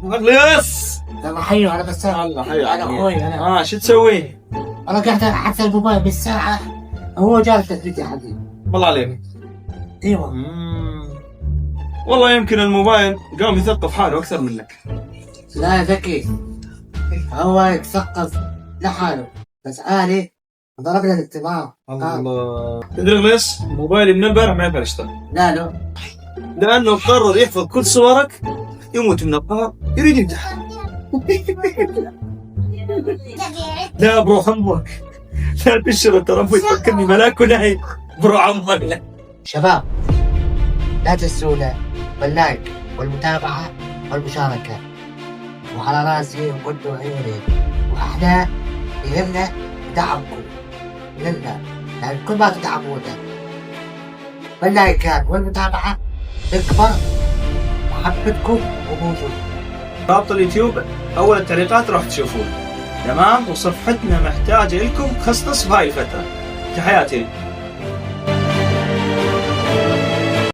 مخلص. الله حيو انا بس الله حي انا اخوي انا شو تسوي؟ انا قاعد ابحث الموبايل بالساعة، هو جاب التثبيت يا حبيبي. والله عليك. ايوه والله يمكن الموبايل قام يثقف حاله اكثر منك. لا ذكي، هو يتثقف لحاله بس انا ضرب له الاختبار. الله. تدري ليش؟ موبايلي من امبارح ما ينفع يشتغل. لا لانه قرر يحفظ كل صورك، يموت من القهر، يريد يمتحن. لا بروح امك، لا تشر ترى ابوي يفكرني ملاك ونايم. بروح امك. شباب لا تنسونا باللايك والمتابعة والمشاركة، وعلى راسي وقدوا عيوني، واحنا يهمنا دعمكم لنا، يعني كل ما تدعمونا باللايكات والمتابعة تكبر محبتكم ووجودكم. رابط اليوتيوب اول التعليقات راح تشوفون. تمام، وصفحتنا محتاجه لكم خصص بهاي الفتره. تحياتي.